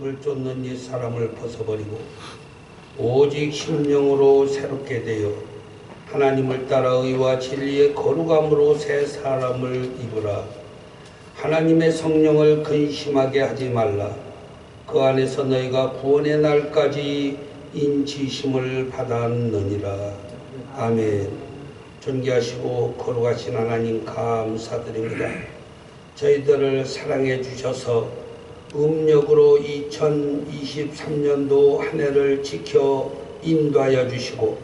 흙을 쫓는 이 사람을 벗어버리고 오직 심령으로 새롭게 되어 하나님을 따라 의와 진리의 거룩함으로 새 사람을 입으라. 하나님의 성령을 근심하게 하지 말라. 그 안에서 너희가 구원의 날까지 인치심을 받았느니라. 아멘. 존귀하시고 거룩하신 하나님 감사드립니다. 저희들을 사랑해 주셔서 음력으로 2023년도 한 해를 지켜 인도하여 주시고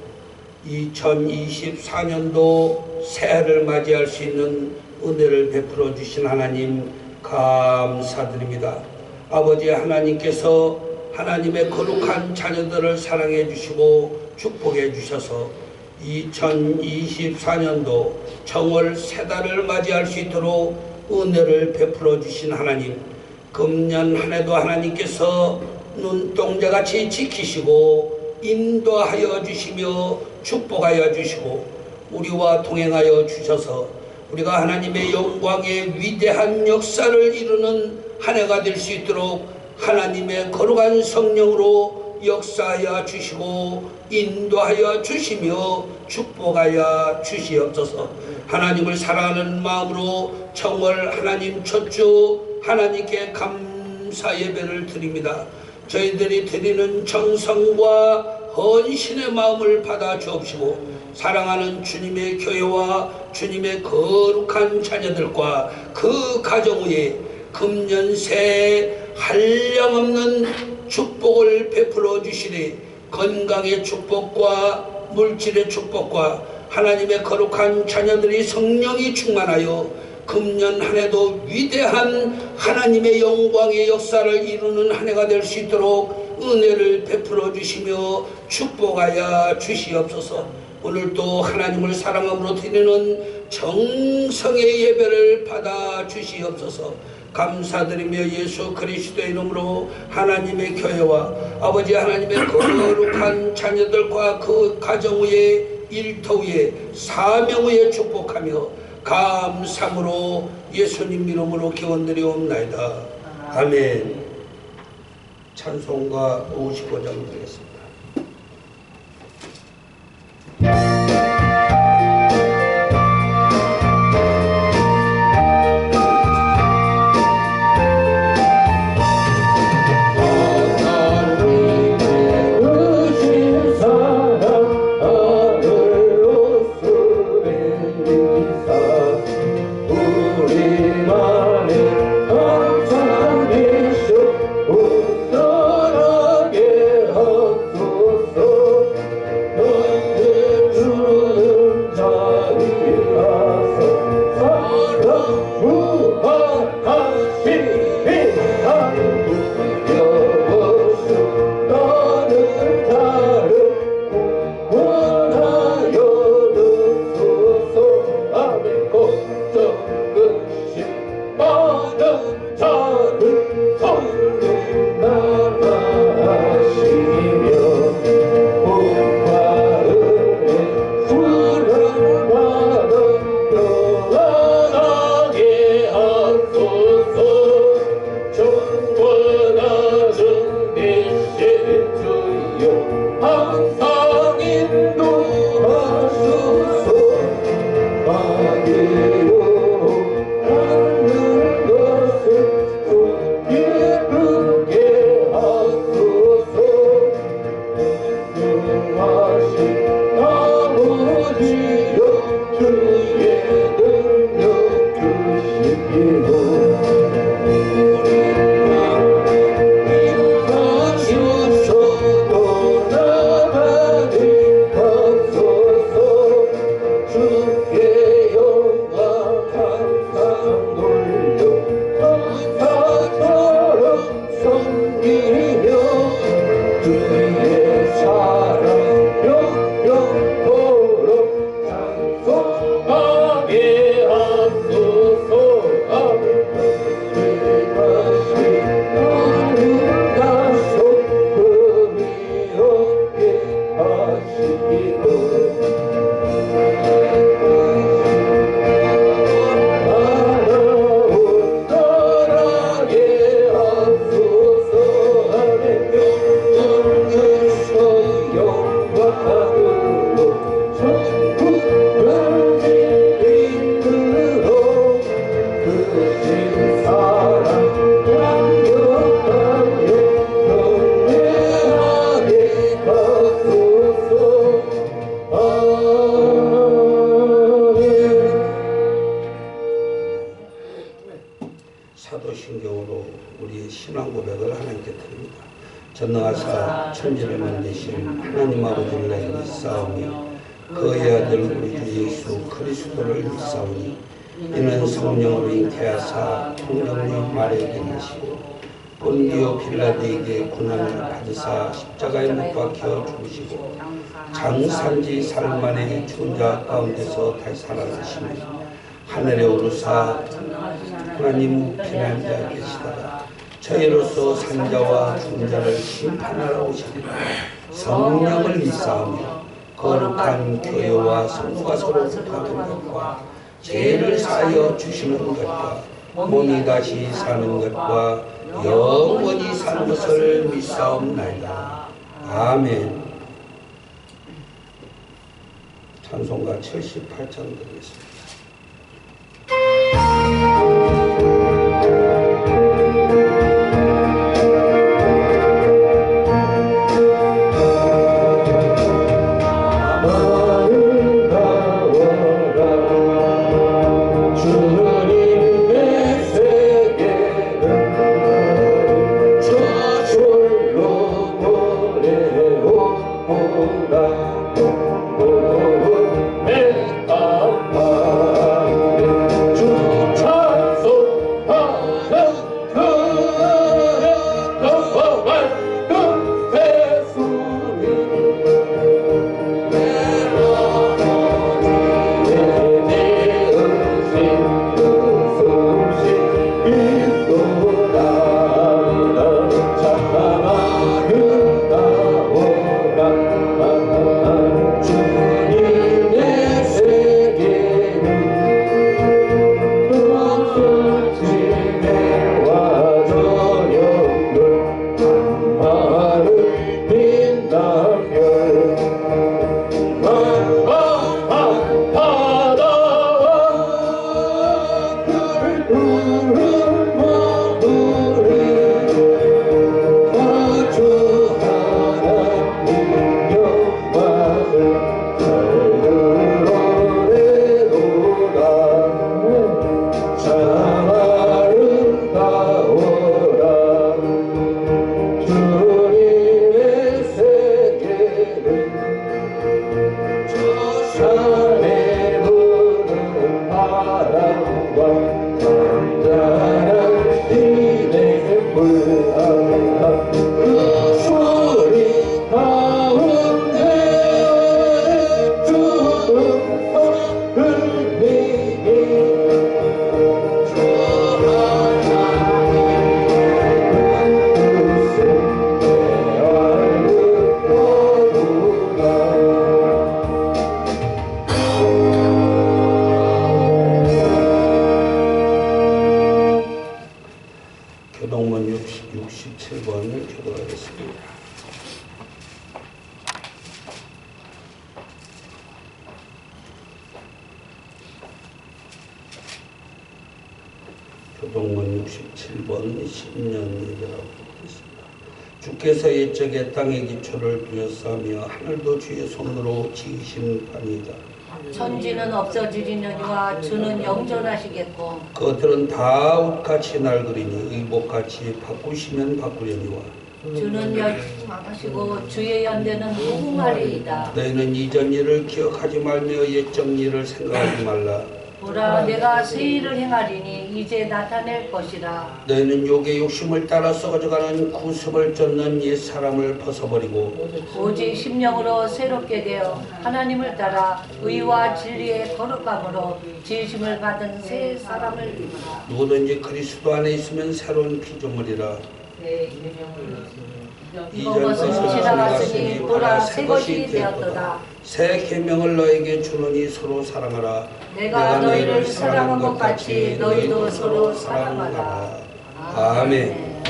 2024년도 새해를 맞이할 수 있는 은혜를 베풀어 주신 하나님 감사드립니다. 아버지 하나님께서 하나님의 거룩한 자녀들을 사랑해 주시고 축복해 주셔서 2024년도 정월 새 달을 맞이할 수 있도록 은혜를 베풀어 주신 하나님, 금년 한 해도 하나님께서 눈동자같이 지키시고 인도하여 주시며 축복하여 주시고 우리와 동행하여 주셔서 우리가 하나님의 영광의 위대한 역사를 이루는 한 해가 될 수 있도록 하나님의 거룩한 성령으로 역사하여 주시고 인도하여 주시며 축복하여 주시옵소서. 하나님을 사랑하는 마음으로 정월 하나님 첫 주 하나님께 감사 예배를 드립니다. 저희들이 드리는 정성과 헌신의 마음을 받아 주옵시고 사랑하는 주님의 교회와 주님의 거룩한 자녀들과 그 가정 위에 금년 새해 한량없는 축복을 베풀어 주시니 건강의 축복과 물질의 축복과 하나님의 거룩한 자녀들이 성령이 충만하여 금년 한 해도 위대한 하나님의 영광의 역사를 이루는 한 해가 될 수 있도록 은혜를 베풀어 주시며 축복하여 주시옵소서. 오늘도 하나님을 사랑함으로 드리는 정성의 예배를 받아 주시옵소서. 감사드리며 예수 그리스도의 이름으로 하나님의 교회와 아버지 하나님의 거룩한 자녀들과 그 가정 위에 일터 위에 사명 위에 축복하며 감사함으로 예수님 이름으로 기원드리옵나이다. 아멘. 찬송가 55장 드리겠습니다. 우리만의 감사한 비수 우러나게 하옵소서. 여러분께 드립니다. 전능하사 천지를 만드신 하나님 아버지를 내가 믿사오며 그의 아들 우리 주 예수 그리스도를 믿사오니 이는 성령으로 잉태하사 통정녀 마리아에게 나시고 본디오 빌라도에게 고난을 받으사 십자가에 못 박혀 죽으시고 장산지 사흘 만에 죽은 자 가운데서 다시 살아나시며 하늘에 오르사 하나님 우편에 앉아 계시다가 저희로서 산자와 죽은 자를 심판하러 오시리라. 성령을 믿사오며 거룩한 교회와 성도가 서로 부탁하는 것과 죄를 사하여 주시는 것과 몸이 다시 사는 것과 영원히 사는 것을 믿사옵나이다. 아멘. 찬송가 78장 드리겠습니다. 교동문 67번을 교도하겠습니다. 교동문 67번 10년 예배라고 하겠습니다. 주께서 옛적에 땅의 기초를 두었사며 하늘도 주의 손으로 지으신 바니이다. 천지는 없어지리느니와 주는 영존하시겠고 그들은 다 옷같이 낡으리니 의복같이 바꾸시면 바꾸려니와 주는 열심하시고 주의 연대는 무궁하리이다. 너희는 이전 일을 기억하지 말며 옛적 일을 생각하지 말라. 보라 내가 새 일을 행하리니 이제 나타낼 것이라. 너희는 욕의 욕심을 따라 썩어져가는 구습을 쫓는 옛 사람을 벗어버리고 오직 심령으로 새롭게 되어 하나님을 따라 의와 진리의 거룩함으로 지으심을 받은 새 사람을 입으라. 누구든지 그리스도 안에 있으면 새로운 피조물이라. 이전 것은 지나갔으니 보라 새 것이 되었도다. 새 계명을 너에게 주노니 서로 사랑하라. 내가 너희를 사랑한 것 같이 너희도 서로 사랑하라. 아멘.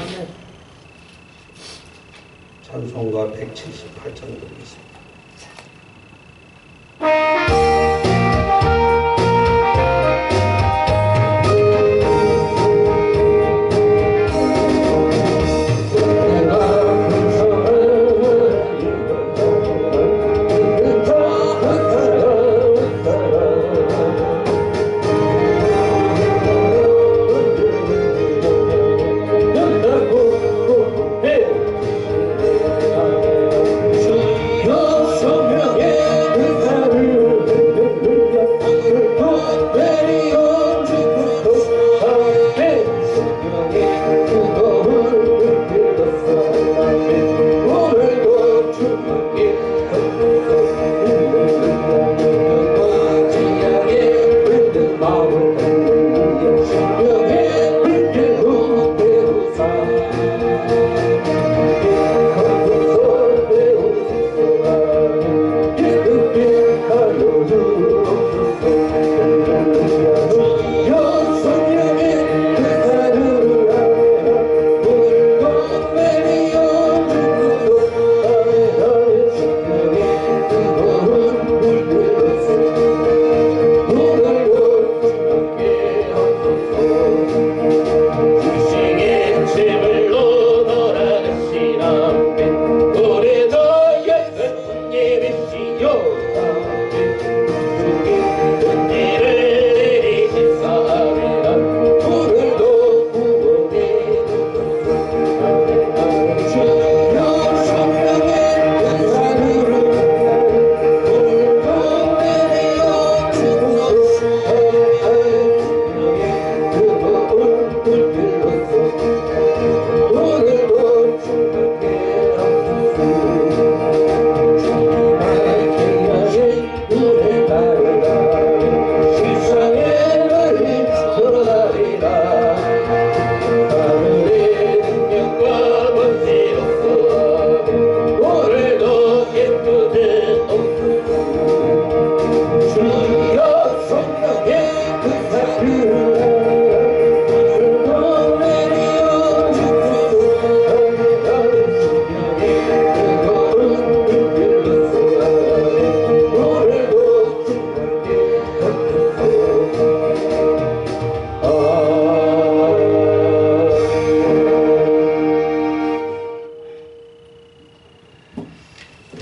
찬송가 178장 드리겠습니다.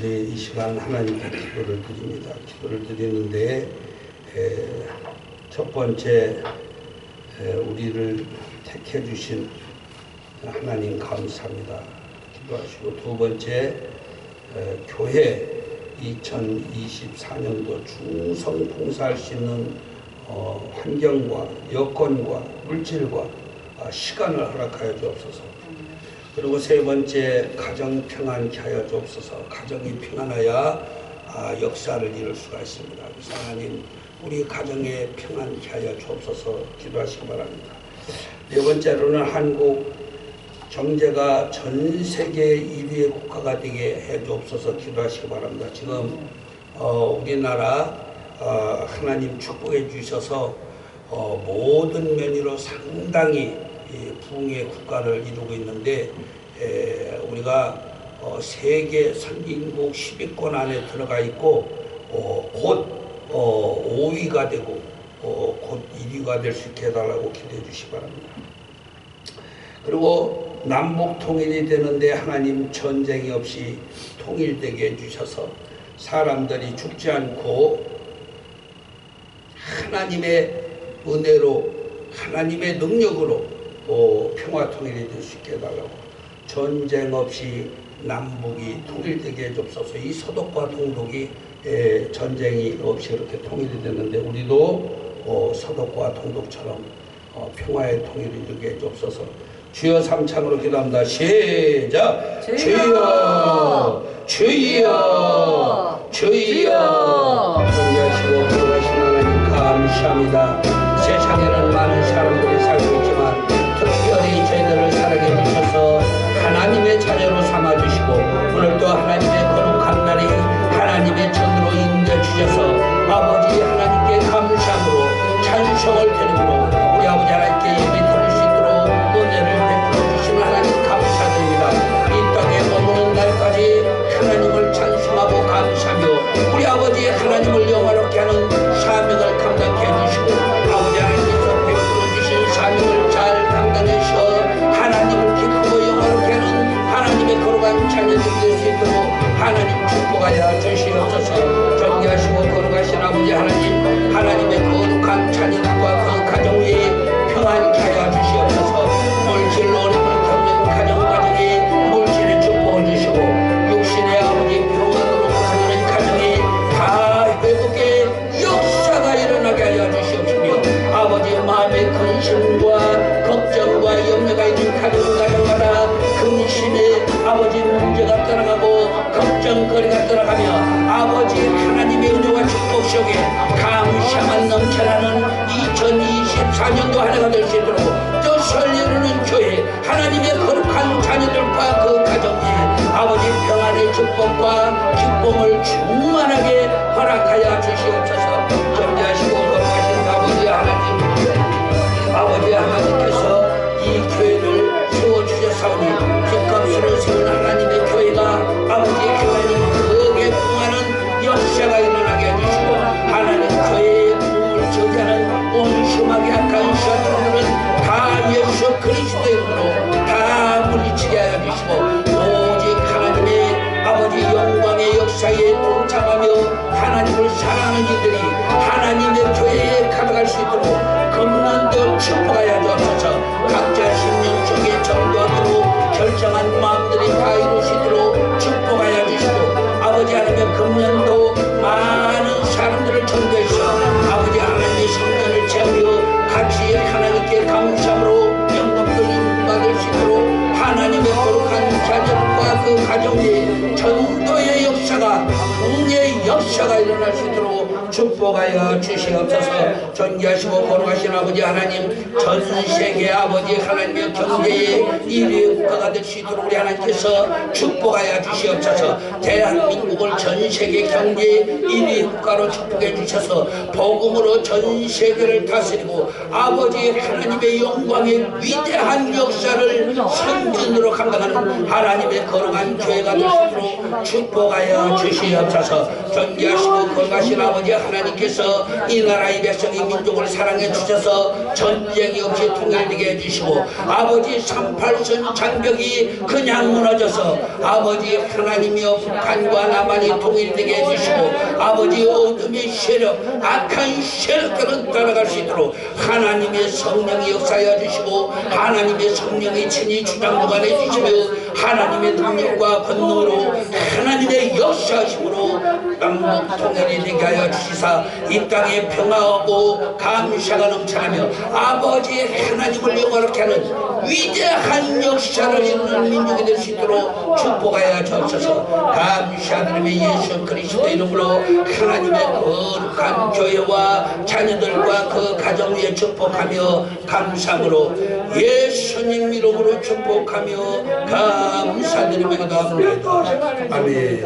우리 이 시간 하나님께 기도를 드립니다. 기도를 드리는데 첫 번째 우리를 택해 주신 하나님 감사합니다. 기도하시고 두 번째 교회 2024년도 충성 봉사할 수 있는 환경과 여건과 물질과 시간을 허락하여 주옵소서. 그리고 세 번째 가정 평안케 하여 주옵소서. 가정이 평안하여 역사를 이룰 수가 있습니다. 그래서 하나님 우리 가정에 평안케 하여 주옵소서 기도하시기 바랍니다. 네 번째로는 한국 경제가 전 세계 1위의 국가가 되게 해 주옵소서 기도하시기 바랍니다. 지금 우리나라 하나님 축복해 주셔서 모든 면으로 상당히 부흥의 국가를 이루고 있는데 우리가 세계 선진국 10위권 안에 들어가 있고 곧 5위가 되고 곧 1위가 될 수 있게 해달라고 기도해 주시기 바랍니다. 그리고 남북 통일이 되는데 하나님 전쟁이 없이 통일되게 해주셔서 사람들이 죽지 않고 하나님의 은혜로 하나님의 능력으로 평화 통일이 될 수 있게 해달라고 전쟁 없이 남북이 통일되게 해주옵소서. 이 서독과 동독이 전쟁이 없이 그렇게 통일이 되는데 우리도 서독과 동독처럼 평화의 통일을 이루게 해주옵소서. 주여 삼창으로 기도합니다. 시작. 주여 주여 주여. 존귀하시고 거룩하신 하나님 감사합니다. 세상에는 많은 사람들이 살고 있지만 특별히 저희들을 사랑해 주셔서 하나님의 자녀로 삼아주시고 오늘도 하나님의 거룩한 날이 하나님의 전으로 인도해 주셔서 아버지 하나님께 감사함으로 찬송을 드림으로 우리 아버지 하나님께 예배 드릴 수 있도록 은혜를 베풀어 주시는 하나님 감사드립니다. 이 땅에 머무는 날까지 하나님을 찬송하고 감사하며 우리 아버지 하나님을 영화롭게 하는 사명을 감당케 해주시고 아버지 하나님께서 베풀어 주신 사명을 잘 감당해서 하나님을 기쁘고 영화롭게 하는 하나님의 거룩한 자녀들 될 수 있도록 하나님 축복하여 주시옵소서. 존귀하시고 거룩하신 아버지 하나님 하나님의 거룩한 자녀들과 그 가정 위에 평안케 하여 주시옵소서. 물질로 어려움을 겪는 가정에 물질의 축복을 주시고 육신의 아버지 평안으로 고생하는 가정에 다 회복의 역사가 일어나게 하여 주시옵시며 아버지 마음의 근심과 걱정과 염려가 있는 가정마다 근심의 아버지 문제가 떠나가고 걱정거리가 떠나가며 아버지 하나님의 은혜와 축복 속에 감사만 넘쳐나는 2024년도 한 해가 될 수 있도록 뜻을 이루는 교회 하나님의 거룩한 자녀들과 그 가정에 아버지 평안의 축복과 기쁨을 충만하게 허락하여 주시옵소서. 존귀하시고 거룩하신 아버지 하나님 아버지 하나님께서 이 교회를 세워주셨사오니 빚값으로 세운 하나님의 교회가 아버지 하나님 크게 풍하는 역사가 일어나게 해주시고 하나님 교회의 꿈을 저지하는 온심하게 악한 샤트들은 다 예수 그리스도의 이름으로 다 물리치게 하여 주시고 오직 하나님의 아버지 영광의 역사에 동참하며 하나님을 사랑하는 이들이 하나님의 교회에 가져갈 수 있도록 금년도 축복하여 주옵소서. 각자 심령 속에 정도하도록 결정한 마음들이 다 이룰 수 있도록 축복하여 주시고 아버지 하나님의 금년도 많은 사람들을 전도해서 아버지 하나님의 성전을 채우며 같이 하나님께 감사함으로 영광을 받을 수 있도록 하나님의 거룩한 자녀들과 그 가정에 전도의 역사가 국의 역사가 일어날 수 있도록 축복하여 주시옵소서. 존귀하시고 거룩하신 아버지 하나님 전 세계 아버지 하나님의 경제의 1위 국가가 될 수 있도록 우리 하나님께서 축복하여 주시옵소서. 대한민국을 전 세계 경제의 1위 국가로 축복해 주셔서 복음으로 전 세계를 다스리고 아버지 하나님의 영광의 위대한 역사를 선진으로 감당하는 하나님의 거룩한 교회가 될 수 있도록 축복하여 주시옵소서. 존귀하시고 거룩하신 아버지 하나님께서 이 나라의 백성 이 민족을 사랑해 주셔서 전쟁이 없이 통일되게 해주시고 아버지 38선 장벽이 그냥 무너져서 아버지 하나님이여 북한과 남한이 통일되게 해주시고 아버지 어둠의 세력 악한 세력들은 따라갈 수 있도록 하나님의 성령이 역사하여 주시고 하나님의 성령이 친히 주장주관 해주시며 하나님의 능력과 권능으로 하나님의 역사하심으로 남북 통일이 되게 하여 주시사 이 땅에 평화하고 감사가 넘쳐나며 아버지 하나님을 영화롭게 하는 위대한 역사를 이루는 민족이 될 수 있도록 축복하여 주옵소서. 감사드리며 예수 그리스도 이름으로 하나님의 거룩한 교회와 자녀들과 그 가정 위에 축복하며 감사함으로 예수님 이름으로 축복하며 감사드리며 기도합니다. 아멘.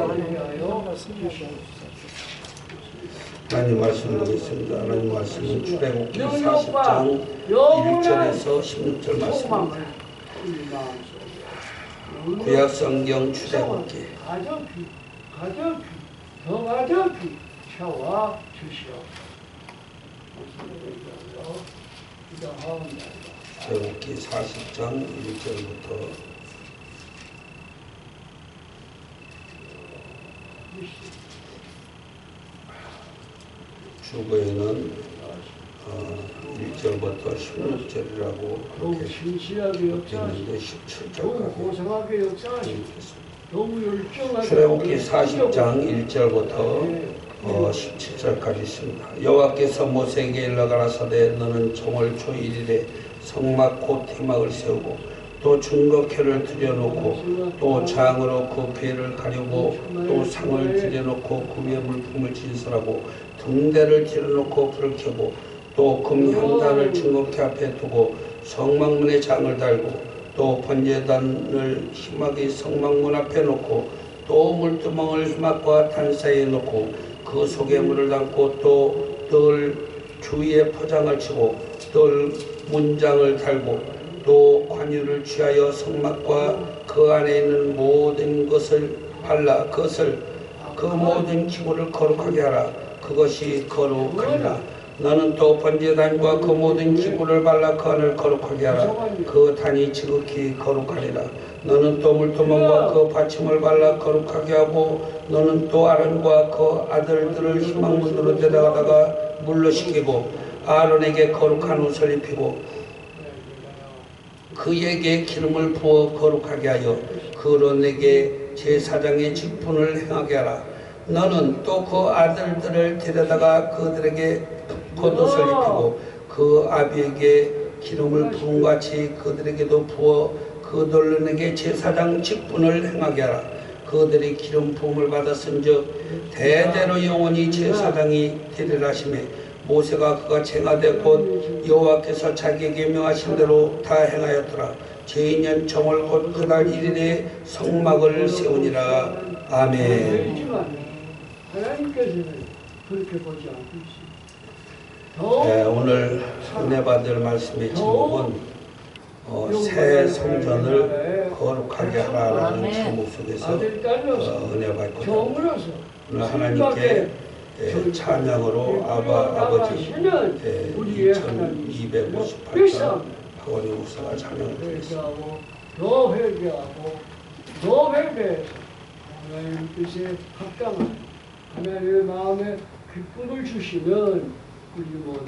하나님 말씀 보겠습니다. 하나님 말씀은 출애굽기 40장 1절에서 16절 말씀입니다. 구약 성경 출애굽기 출애굽기 40장 1절부터 주거에는 1절부터 16절이라고 그렇게 되는데 17절까지 출애굽기 40장 1절부터 17절까지 있습니다. 여호와께서 모세에게 일러가라사대 너는 정월 초일일에 성막 곧 태막을 세우고 또 증거캐를 들여놓고 또 장으로 그 배를 가리고 또 상을 들여놓고 그 위에 물품을 진설하고 등대를 들여놓고 불을 켜고 또 금향단을 증거캐 앞에 두고 성막문에 장을 달고 또 번제단을 희막이 성막문 앞에 놓고 또 물두멍을 희막과 탄 사이에 놓고 그 속에 물을 담고 또 뜰 주위에 포장을 치고 뜰 문장을 달고 또 관유를 취하여 성막과 그 안에 있는 모든 것을 발라 그것을 그 모든 기구를 거룩하게 하라. 그것이 거룩하리라. 너는 또 번제단과 그 모든 기구를 발라 그 안을 거룩하게 하라. 그 단이 지극히 거룩하리라. 너는 또 물두멍과 그 받침을 발라 거룩하게 하고 너는 또 아론과 그 아들들을 희망문으로 데려다가 물로 씻기고 아론에게 거룩한 옷을 입히고 그에게 기름을 부어 거룩하게 하여 그론에게 제사장의 직분을 행하게 하라. 너는 또 그 아들들을 데려다가 그들에게 겉옷을 입히고 그 아비에게 기름을 부은 같이 그들에게도 부어 그들에게 제사장 직분을 행하게 하라. 그들이 기름 부음을 받았은즉 대대로 영원히 제사장이 되리라 하시매 모세가 그가 쟁하되 곧 여호와께서 자기에게 명하신 대로 다 행하였더라. 제2년 정월 곧 그달 1일에 성막을 세우니라. 아멘. 하나님께서는 그렇게 보지 않고 있습니다. 오늘 은혜 받을 말씀의 제목은 새 성전을 거룩하게 하라라는 제목 속에서 은혜 받거든요. 오늘 하나님께 찬양으로 아버지 2258장 박원희 목사가 찬양을 드렸습니다. 더 회개하고 더 회개해서 하나님 뜻에 합당한 하나님의 마음에 기쁨을 주시면 우리 모두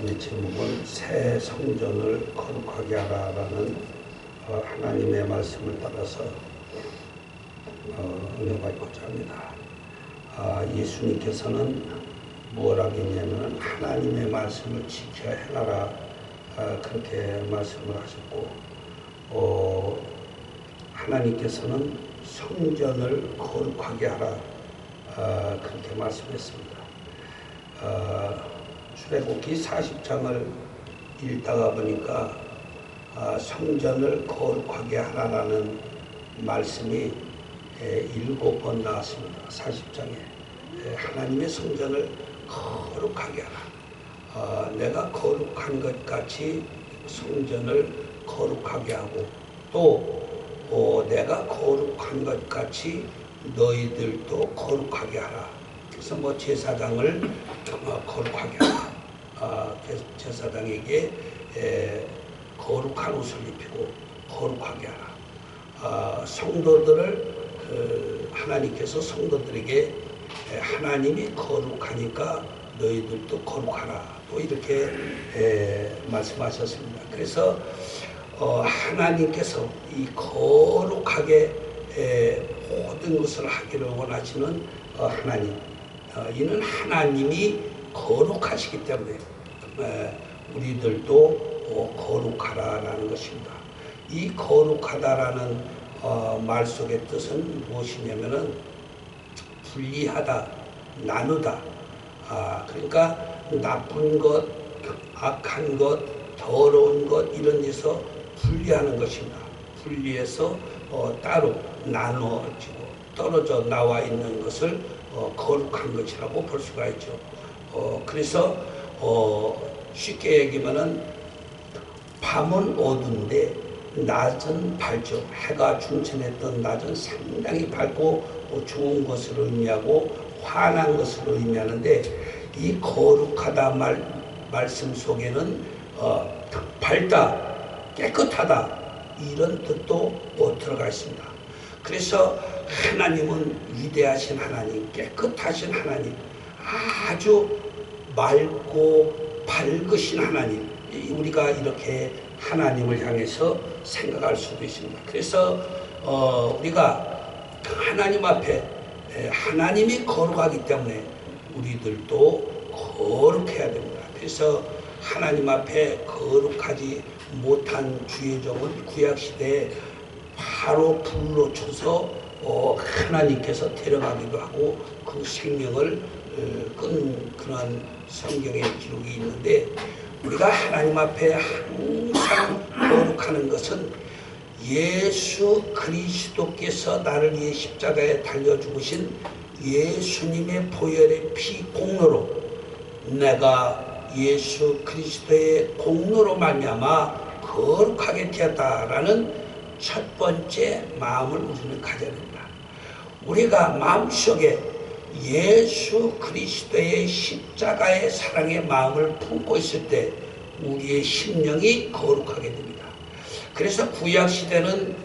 말씀의 제목은 새 성전을 거룩하게 하라라는 하나님의 말씀을 따라서 은혜받고자 합니다. 예수님께서는 뭐라고 했냐면 하나님의 말씀을 지켜 행하라 그렇게 말씀을 하셨고 하나님께서는 성전을 거룩하게 하라 그렇게 말씀했습니다. 출애굽기 40장을 읽다가 보니까 성전을 거룩하게 하라라는 말씀이 7번 나왔습니다. 40장에 하나님의 성전을 거룩하게 하라. 내가 거룩한 것 같이 성전을 거룩하게 하고 또 내가 거룩한 것 같이 너희들도 거룩하게 하라. 그래서 제사장을 거룩하게 하라. 제사장에게 거룩한 옷을 입히고 거룩하게 하라. 성도들을 하나님께서 성도들에게 하나님이 거룩하니까 너희들도 거룩하라. 또 이렇게 말씀하셨습니다. 그래서 하나님께서 이 거룩하게 모든 것을 하기를 원하시는 하나님, 이는 하나님이 거룩하시기 때문에 우리들도 거룩하라라는 것입니다. 이 거룩하다라는 말 속의 뜻은 무엇이냐면은 분리하다, 나누다. 그러니까 나쁜 것, 악한 것, 더러운 것 이런 데서 분리하는 것입니다. 분리해서 따로 나누어지고 떨어져 나와 있는 것을 거룩한 것이라고 볼 수가 있죠. 그래서 쉽게 얘기하면은 밤은 어두운데 낮은 밝죠. 해가 중천했던 낮은 상당히 밝고 좋은 것을 의미하고 환한 것을 의미하는데 이 거룩하다 말씀 속에는 밝다, 깨끗하다 이런 뜻도 들어가 있습니다. 그래서 하나님은 위대하신 하나님, 깨끗하신 하나님, 아주 맑고 밝으신 하나님, 우리가 이렇게 하나님을 향해서 생각할 수도 있습니다. 그래서 우리가 하나님 앞에 하나님이 거룩하기 때문에 우리들도 거룩해야 됩니다. 그래서 하나님 앞에 거룩하지 못한 주의 종은 구약시대에 바로 불로 쳐서 하나님께서 데려가기도 하고 그 생명을 끈 그런 성경의 기록이 있는데 우리가 하나님 앞에 항상 거룩하는 것은 예수 그리스도께서 나를 위해 십자가에 달려 죽으신 예수님의 보혈의 피 공로로 내가 예수 그리스도의 공로로 말미암아 거룩하게 되었다라는 첫 번째 마음을 우리는 가져야 됩니다. 우리가 마음속에 예수 그리스도의 십자가의 사랑의 마음을 품고 있을 때 우리의 심령이 거룩하게 됩니다. 그래서 구약시대는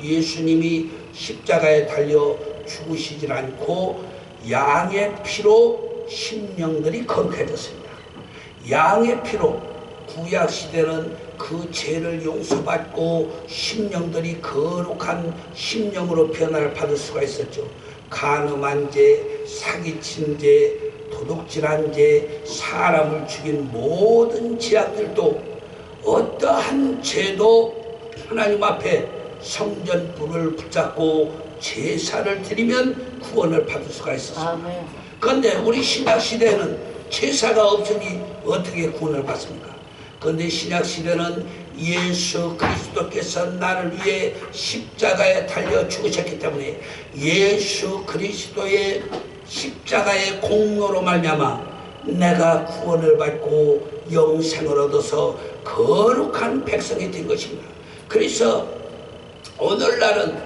예수님이 십자가에 달려 죽으시질 않고 양의 피로 심령들이 거룩해졌습니다. 양의 피로 구약시대는 그 죄를 용서받고 심령들이 거룩한 심령으로 변화를 받을 수가 있었죠. 간음한 죄, 사기친 죄, 도둑질한 죄, 사람을 죽인 모든 죄악들도 어떠한 죄도 하나님 앞에 성전 불을 붙잡고 제사를 드리면 구원을 받을 수가 있었습니다. 그런데 우리 신약시대에는 제사가 없으니 어떻게 구원을 받습니까? 그런데 신약시대는 예수 그리스도께서 나를 위해 십자가에 달려 죽으셨기 때문에 예수 그리스도의 십자가의 공로로 말미암아 내가 구원을 받고 영생을 얻어서 거룩한 백성이 된 것입니다. 그래서 오늘날은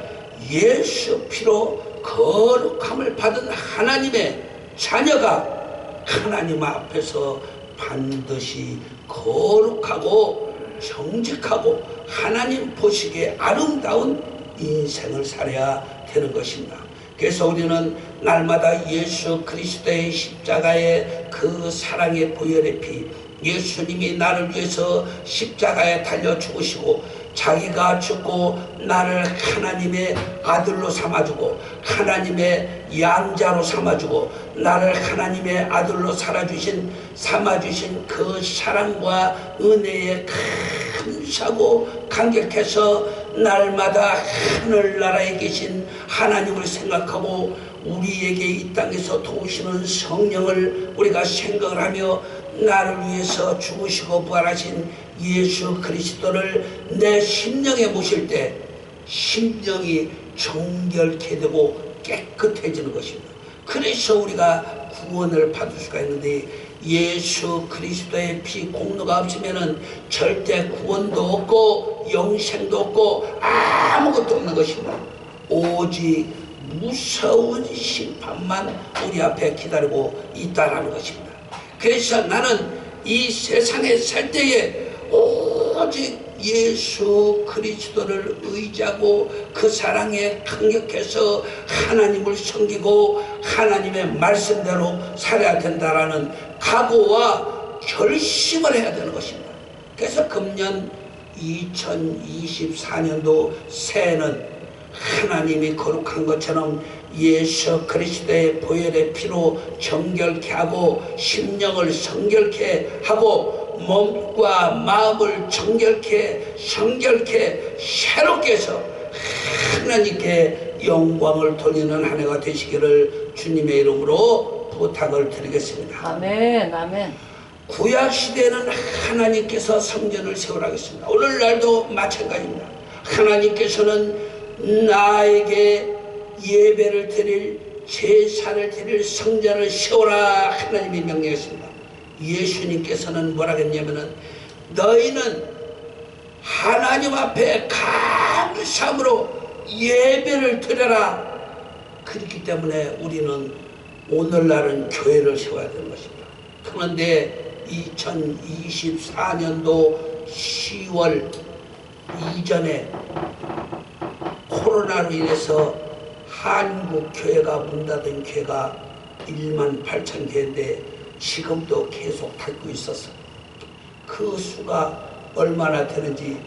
예수 피로 거룩함을 받은 하나님의 자녀가 하나님 앞에서 반드시 거룩하고 정직하고 하나님 보시기에 아름다운 인생을 살아야 되는 것입니다. 그래서 우리는 날마다 예수 그리스도의 십자가의 그 사랑의 보혈의 피, 예수님이 나를 위해서 십자가에 달려 죽으시고 자기가 죽고 나를 하나님의 아들로 삼아주고 하나님의 양자로 삼아주고 나를 하나님의 아들로 삼아주신 그 사랑과 은혜에 감사하고 감격해서 날마다 하늘나라에 계신 하나님을 생각하고 우리에게 이 땅에서 도우시는 성령을 우리가 생각을 하며 나를 위해서 죽으시고 부활하신 예수 그리스도를 내 심령에 모실 때 심령이 정결케 되고 깨끗해지는 것입니다. 그래서 우리가 구원을 받을 수가 있는데 예수 그리스도의 피 공로가 없으면 절대 구원도 없고 영생도 없고 아무것도 없는 것입니다. 오직 무서운 심판만 우리 앞에 기다리고 있다라는 것입니다. 그래서 나는 이 세상에 살 때에 오직 예수 그리스도를 의지하고 그 사랑에 감격해서 하나님을 섬기고 하나님의 말씀대로 살아야 된다라는 각오와 결심을 해야 되는 것입니다. 그래서 금년 2024년도 새해는 하나님이 거룩한 것처럼 예수 그리스도의 보혈의 피로 정결케 하고 심령을 성결케 하고 몸과 마음을 정결케 성결케 새롭게 해서 하나님께 영광을 돌리는 한 해가 되시기를 주님의 이름으로 부탁을 드리겠습니다. 아멘, 아멘. 구약시대에는 하나님께서 성전을 세우라 했습니다. 오늘날도 마찬가지입니다. 하나님께서는 나에게 예배를 드릴 제사를 드릴 성전을 세우라 하나님이 명령했습니다. 예수님께서는 뭐라 했냐면은 너희는 하나님 앞에 감사함으로 예배를 드려라. 그렇기 때문에 우리는 오늘날은 교회를 세워야 되는 것입니다. 그런데 2024년도 10월 이전에 코로나로 인해서 한국 교회가 문 닫은 교회가 18,000개인데 지금도 계속 닫고 있었어. 그 수가 얼마나 되는지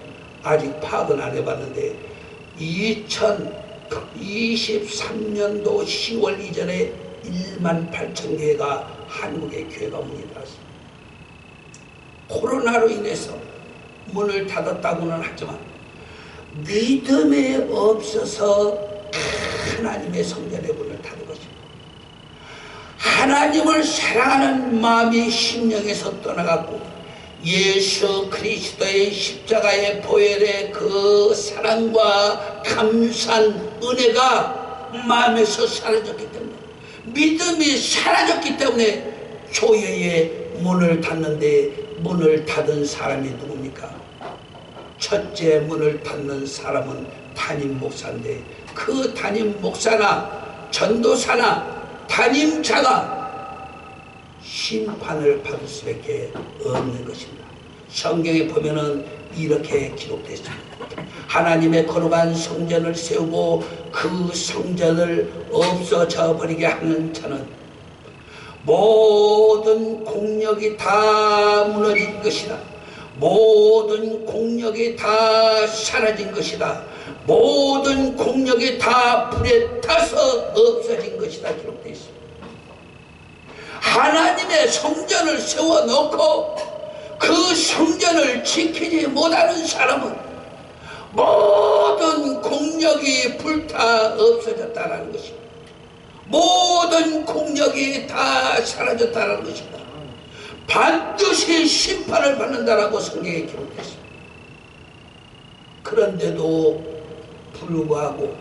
아직 파악은 안 해봤는데 2023년도 10월 이전에 18,000개가 한국의 교회가 문이 닫았습니다. 코로나로 인해서 문을 닫았다고는 하지만 믿음에 없어서 하나님의 성전의 문을 닫은 것입니다. 하나님을 사랑하는 마음이 심령에서 떠나갔고 예수 그리스도의 십자가의 보혈의 그 사랑과 감사한 은혜가 마음에서 사라졌기 때문에 믿음이 사라졌기 때문에 교회의 문을 닫는데 문을 닫은 사람이 누굽니까? 첫째 문을 닫는 사람은 담임 목사인데 그 담임 목사나 전도사나 담임자가 심판을 받을 수밖에 없는 것입니다. 성경에 보면은 이렇게 기록되어 있습니다. 하나님의 거룩한 성전을 세우고 그 성전을 없어져 버리게 하는 자는 모든 공력이 다 무너진 것이다. 모든 공력이 다 사라진 것이다. 모든 공력이 다 불에 타서 없어진 것이다 기록되어 있습니다. 하나님의 성전을 세워놓고 그 성전을 지키지 못하는 사람은 모든 공력이 불타 없어졌다는 것입니다. 모든 공력이 다 사라졌다는 것입니다. 반드시 심판을 받는다라고 성경에 기록되어 있습니다. 그런데도 불구하고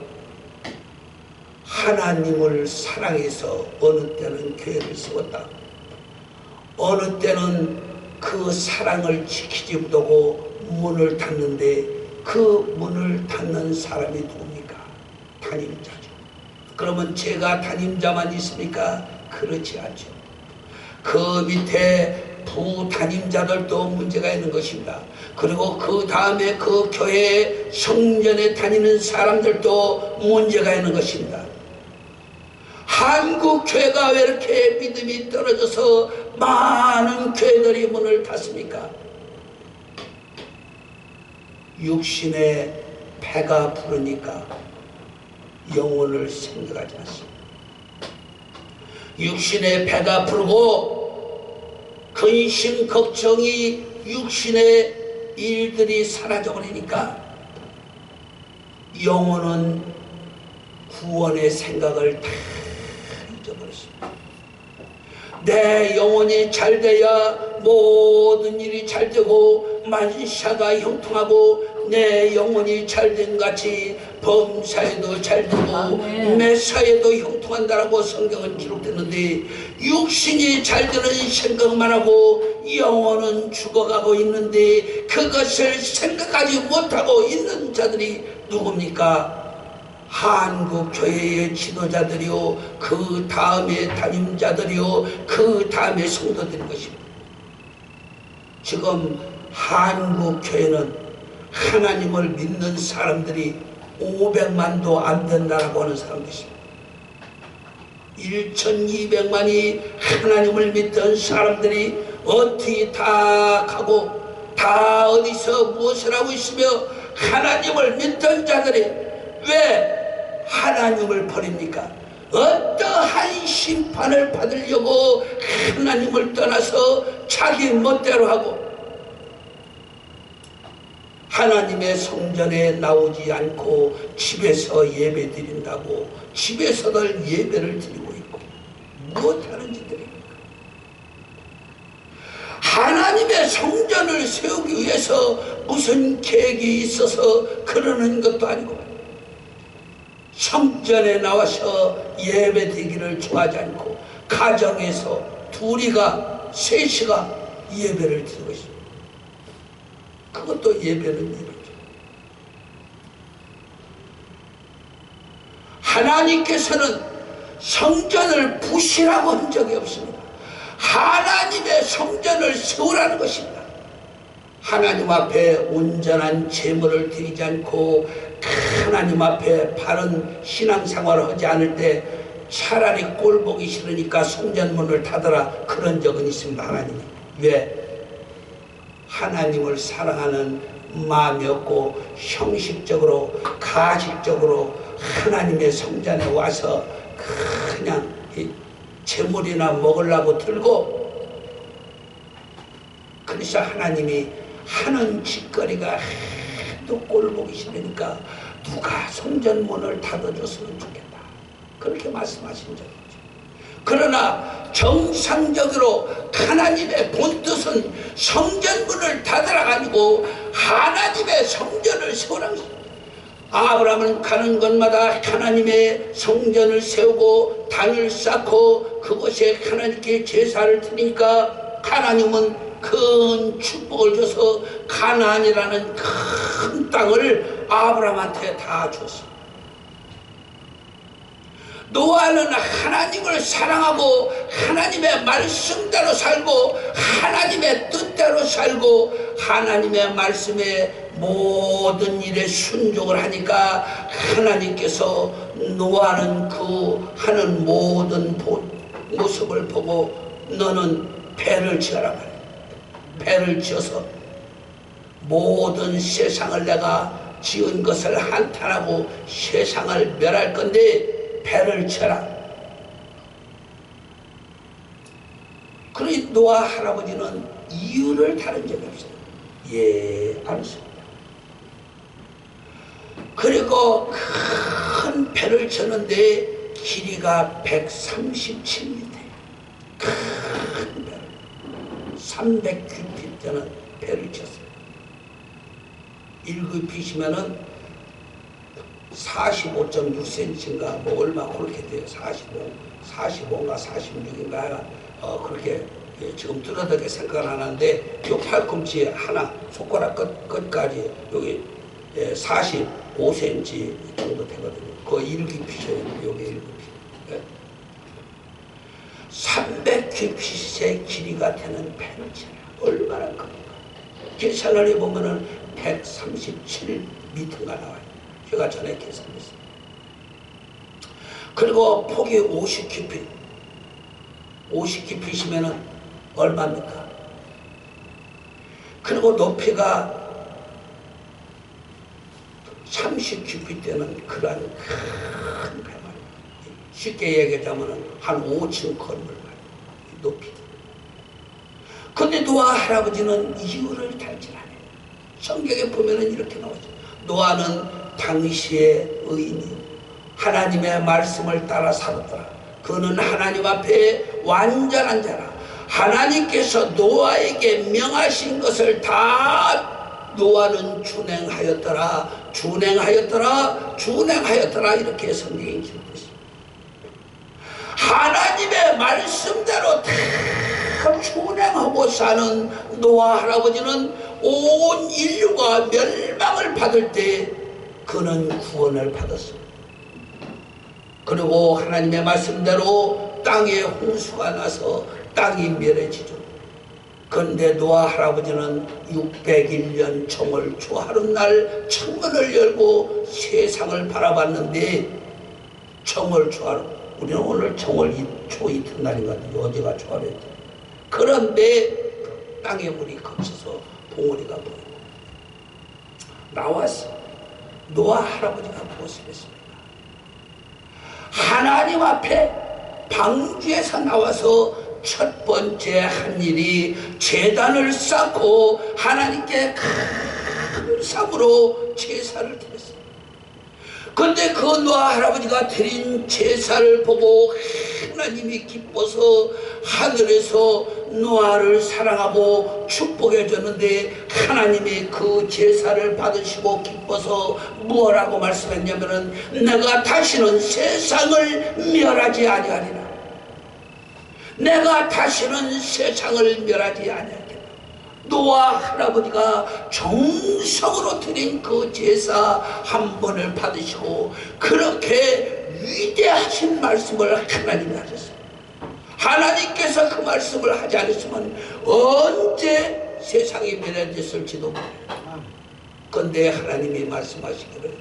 하나님을 사랑해서 어느 때는 교회를 세웠다. 어느 때는 그 사랑을 지키지 못하고 문을 닫는데 그 문을 닫는 사람이 누굽니까? 담임자죠. 그러면 제가 담임자만 있습니까? 그렇지 않죠. 그 밑에 부담임자들도 문제가 있는 것입니다. 그리고 그 다음에 그 교회 성전에 다니는 사람들도 문제가 있는 것입니다. 한국 교회가 왜 이렇게 믿음이 떨어져서 많은 교회들이 문을 닫습니까? 육신의 배가 부르니까 영혼을 생각하지 않습니다. 육신의 배가 부르고 근심 걱정이 육신의 일들이 사라져버리니까 영혼은 구원의 생각을 다 잊어버렸습니다. 내 영혼이 잘 돼야 모든 일이 잘 되고 만사가 형통하고 내 영혼이 잘된 같이 범사에도 잘 되고 매사에도 형통한다라고 성경은 기록되는데 육신이 잘 되는 생각만 하고 영혼은 죽어가고 있는데 그것을 생각하지 못하고 있는 자들이 누굽니까? 한국 교회의 지도자들이요, 그 다음에 담임자들이요, 그 다음에 성도들인 것입니다. 지금 한국 교회는 하나님을 믿는 사람들이 500만도 안 된다라고 하는 사람들입니다. 1200만이 하나님을 믿던 사람들이 어떻게 다 가고 다 어디서 무엇을 하고 있으며 하나님을 믿던 자들이 왜 하나님을 버립니까? 어떠한 심판을 받으려고 하나님을 떠나서 자기 멋대로 하고 하나님의 성전에 나오지 않고 집에서 예배 드린다고 집에서들 예배를 드리고 있고 무엇하는 짓들입니까? 하나님의 성전을 세우기 위해서 무슨 계획이 있어서 그러는 것도 아니고 성전에 나와서 예배 드리기를 좋아하지 않고 가정에서 둘이가 셋이가 예배를 드리고 있습니다. 그것도 예배는 예배죠. 하나님께서는 성전을 부시라고 한 적이 없습니다. 하나님의 성전을 세우라는 것입니다. 하나님 앞에 온전한 제물을 드리지 않고 하나님 앞에 바른 신앙생활을 하지 않을 때 차라리 꼴 보기 싫으니까 성전문을 닫아라 그런 적은 있습니다. 하나님이. 왜? 하나님을 사랑하는 마음이 없고 형식적으로 가식적으로 하나님의 성전에 와서 그냥 제물이나 먹으려고 들고 그래서 하나님이 하는 짓거리가 또 꼴 보기 싫으니까 누가 성전문을 닫아줬으면 좋겠다 그렇게 말씀하신 적이 있죠. 그러나 정상적으로 하나님의 본뜻은 성전문을 닫으라 아니고 하나님의 성전을 세우라는 것입니다. 아브라함은 가는 곳마다 하나님의 성전을 세우고 단을 쌓고 그곳에 하나님께 제사를 드리니까 하나님은 큰 축복을 줘서 가나안이라는 큰 땅을 아브라함한테 다 줬습니다. 노아는 하나님을 사랑하고 하나님의 말씀대로 살고 하나님의 뜻대로 살고 하나님의 말씀에 모든 일에 순종을 하니까 하나님께서 노아는 그 하는 모든 모습을 보고 너는 배를 지어라 말이야. 배를 지어서 모든 세상을 내가 지은 것을 한탄하고 세상을 멸할 건데 배를 쳐라. 그러니 노아 할아버지는 이유를 다른 적이 없어요. 예, 알았습니다. 그리고 큰 배를 쳤는데 길이가 137m. 큰 배를 300큐피트는 배를 쳤어요. 1급이시면은 45.6cm인가 뭐 얼마 그렇게 돼요. 45인가 46인가 그렇게 지금 뚜렷하게 생각을 하는데 요 팔꿈치 하나 손가락 끝까지 여기 45cm 정도 되거든요. 그 1급이셔요. 여기 1급이 300큐피트의 길이가 되는 배를 쳐요. 얼마나 큽니까? 계산을 해보면은 137m가 나와요. 제가 전에 계산했어요. 그리고 폭이 50 깊이시면은 얼마입니까? 그리고 높이가 30 깊이 되는 그러한 큰 배말, 쉽게 얘기하자면 한 5층 건물 높이. 근데 노아 할아버지는 이유를 달지 않아요. 성경에 보면은 이렇게 나오죠. 노아는 당시의 의인이 하나님의 말씀을 따라 살았더라. 그는 하나님 앞에 완전한 자라. 하나님께서 노아에게 명하신 것을 다 노아는 준행하였더라. 이렇게 성경이 기록되어 있습니다. 하나님의 말씀대로 다 준행하고 사는 노아 할아버지는 온 인류가 멸망을 받을 때 그는 구원을 받았습니다. 그리고 하나님의 말씀대로 땅에 홍수가 나서 땅이 멸해지죠. 그런데 노아 할아버지는 601년 정월 초하룻날 창문을 열고 세상을 바라봤는데, 정월 초하루, 우리는 오늘 정월 초 이튿날인 것 같아요. 어제가 초하루였죠. 그런데 땅에 물이 거쳐서 봉우리가 보이고 나왔어. 노아 할아버지가 무엇을 했습니까? 하나님 앞에 방주에서 나와서 첫 번째 한 일이 제단을 쌓고 하나님께 큰 상으로 제사를 드렸어요. 근데 그 노아 할아버지가 드린 제사를 보고 하나님이 기뻐서 하늘에서 노아를 사랑하고 축복해 줬는데, 하나님이 그 제사를 받으시고 기뻐서 뭐라고 말씀했냐면은 내가 다시는 세상을 멸하지 아니하리라. 내가 다시는 세상을 멸하지 아니하리라. 노아 할아버지가 정성으로 드린 그 제사 한 번을 받으시고 그렇게 위대하신 말씀을 하나님이 하셨어요. 하나님께서 그 말씀을 하지 않았으면 언제 세상이 멸해졌을지도 몰라요. 그런데 하나님이 말씀하시기를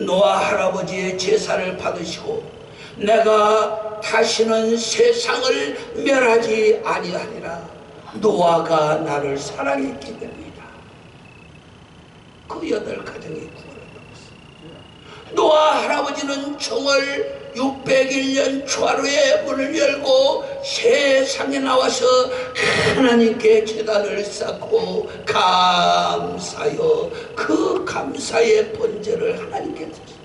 노아 할아버지의 제사를 받으시고 내가 다시는 세상을 멸하지 아니하리라. 노아가 나를 사랑했기 때문이다. 그 8가정이 구원을 받았어요. 노아 할아버지는 정월 601년 초하루에 문을 열고 세상에 나와서 하나님께 제단을 쌓고 감사하여 그 감사의 번제를 하나님께 드렸어요.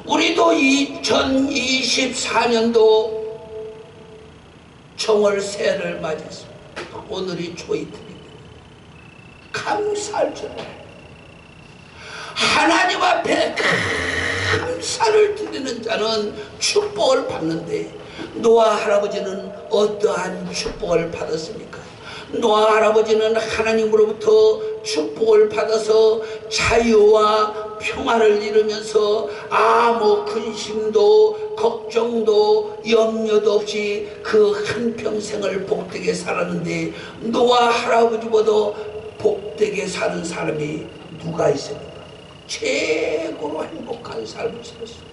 우리도 2024년도 정월 새를 맞이했습니다. 오늘이 초이틀입니다. 감사할 줄 알아요. 하나님 앞에 감사를 드리는 자는 축복을 받는데, 노아 할아버지는 어떠한 축복을 받았습니까? 노아 할아버지는 하나님으로부터 축복을 받아서 자유와 평화를 이루면서 아무 근심도 걱정도 염려도 없이 그 한평생을 복되게 살았는데, 노아 할아버지보다 복되게 사는 사람이 누가 있습니까? 최고로 행복한 삶을 살았어요.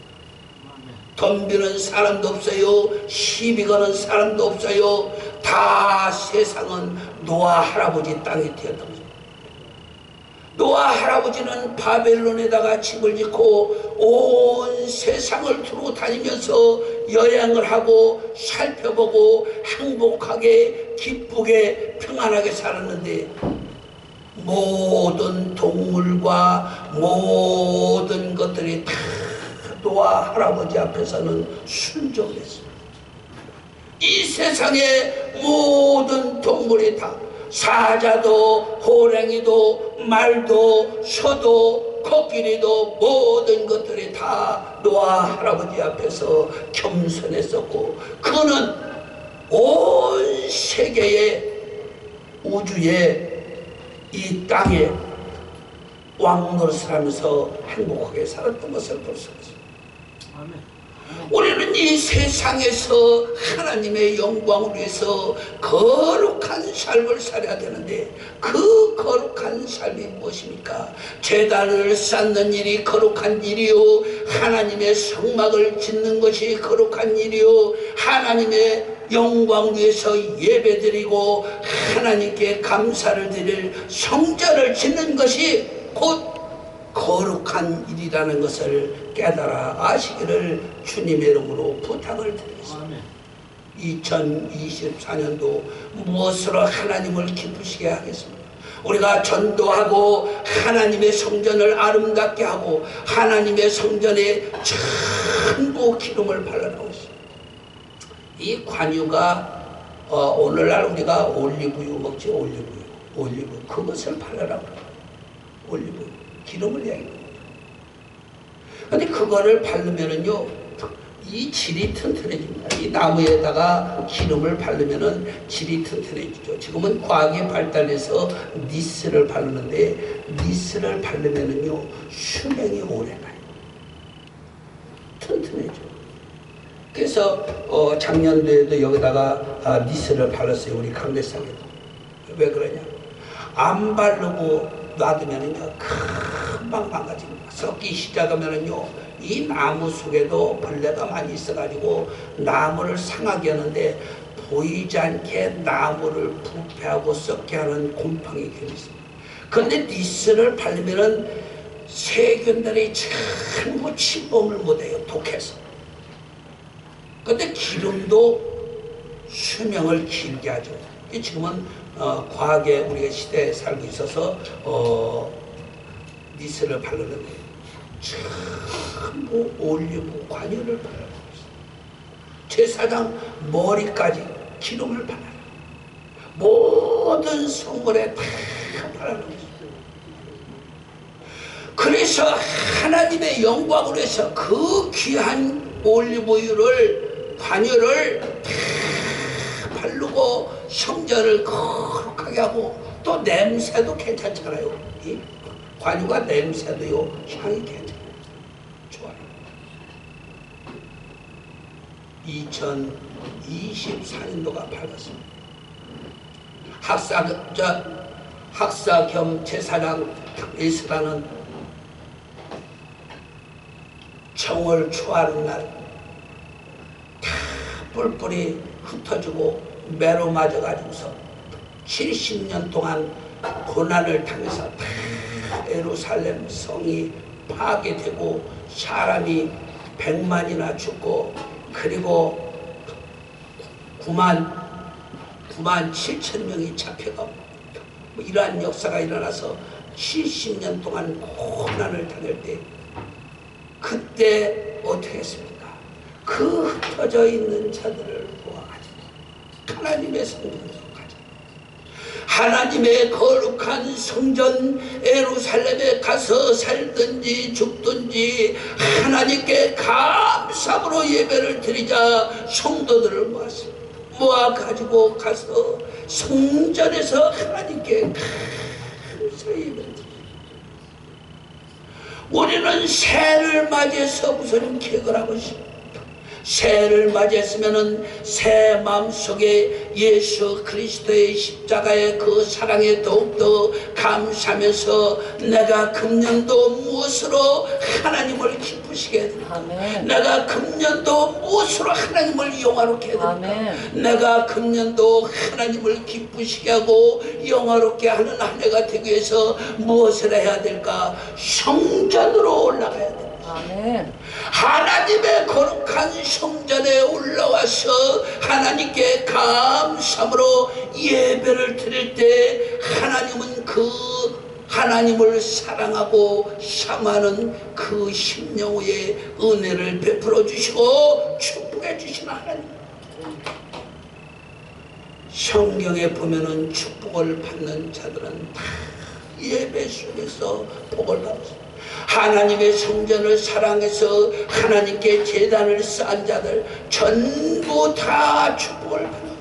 덤비는 사람도 없어요. 시비 거는 사람도 없어요. 다 세상은 노아 할아버지 땅이 되었던 거죠. 노아 할아버지는 바벨론에다가 집을 짓고 온 세상을 두루 다니면서 여행을 하고 살펴보고 행복하게 기쁘게 평안하게 살았는데, 모든 동물과 모든 것들이 다 노아 할아버지 앞에서는 순종했습니다. 이 세상의 모든 동물이 다, 사자도 호랭이도 말도 소도 코끼리도 모든 것들이 다 노아 할아버지 앞에서 겸손했었고, 그는 온 세계의 우주의 이 땅에 왕노릇을 하면서 행복하게 살았던 것을 볼 수 있습니다. 우리는 이 세상에서 하나님의 영광을 위해서 거룩한 삶을 살아야 되는데 그 거룩한 삶이 무엇입니까? 제단을 쌓는 일이 거룩한 일이요, 하나님의 성막을 짓는 것이 거룩한 일이요, 하나님의 영광을 위해서 예배드리고 하나님께 감사를 드릴 성전을 짓는 것이 곧 거룩한 일이라는 것을 깨달아 아시기를 주님의 이름으로 부탁을 드리겠습니다. 2024년도 무엇으로 하나님을 기쁘시게 하겠습니까? 우리가 전도하고 하나님의 성전을 아름답게 하고 하나님의 성전에 전부 기름을 발라놓고 있습니다. 이 관유가 오늘날 우리가 올리브유 먹지, 올리브 그것을 발라라고 그래요. 올리브 기름을 얘기하는 거죠. 근데 그거를 바르면은요, 이 질이 튼튼해집니다. 이 나무에다가 기름을 바르면은 질이 튼튼해지죠. 지금은 과학이 발달해서 니스를 바르는데, 니스를 바르면은요, 수명이 오래 가요. 튼튼해져. 그래서 작년도에도 여기다가 니스를 발랐어요. 우리 강대상에도. 왜 그러냐? 안 바르고 놔두면은요, 금방 망가집니다. 썩기 시작하면은요, 이 나무 속에도 벌레가 많이 있어가지고 나무를 상하게 하는데 보이지 않게 나무를 부패하고 썩게 하는 곰팡이 균이 있습니다. 그런데 니스를 바르면은 세균들이 전부 침범을 못해요, 독해서. 그런데 기름도 수명을 길게 하죠. 지금은 과학의 우리가 시대에 살고 있어서 니스를 바르는데 전부 올리브 관유를 바르고 있어요. 제사장 머리까지 기름을 발라요. 모든 성물에 다 바르는 거죠. 그래서 하나님의 영광을 위해서 그 귀한 올리브유를, 관유를 다 바르고 성전을 거룩하게 하고, 또 냄새도 괜찮잖아요. 이 관유가 냄새도요, 향이 괜찮아요. 좋아요. 2024년도가 밝았습니다. 학사 겸 제사장 에스라는 정월 초하는 날 다 뿔뿔이 흩어지고 매로 맞아가지고서 70년 동안 고난을 당해서 다 예루살렘 성이 파괴되고 사람이 100만이나 죽고, 그리고 9만 7천 명이 잡혀가고, 이러한 역사가 일어나서 70년 동안 고난을 당할 때, 그때 어떻게 했습니까? 그 흩어져 있는 자들을 모아가지고 하나님의 성전으로 가자. 하나님의 거룩한 성전 예루살렘에 가서 살든지 죽든지 하나님께 감사함으로 예배를 드리자 성도들을 모았습니다. 모아가지고 가서 성전에서 하나님께 감사의 예배를 드립니다. 우리는 새해를 맞이해서 무슨 계획을 하고 있습니다. 새해를 맞이했으면은 새 마음속에 예수 그리스도의 십자가의 그 사랑에 더욱더 감사하면서 내가 금년도 무엇으로 하나님을 기쁘시게 해드릴까? 내가 금년도 무엇으로 하나님을 영화롭게 해드릴까? 내가 금년도 하나님을 기쁘시게 하고 영화롭게 하는 한 해가 되기 위해서 무엇을 해야 될까? 성전으로 올라가야 됩니다. 아멘. 하나님의 거룩한 성전에 올라와서 하나님께 감사함으로 예배를 드릴 때 하나님은 그 하나님을 사랑하고 사모하는 그 심령의 은혜를 베풀어 주시고 축복해 주시는 하나님. 성경에 보면은 축복을 받는 자들은 다 예배 속에서 복을 받습니다. 하나님의 성전을 사랑해서 하나님께 제단을 쌓은 자들 전부 다 축복을 받는,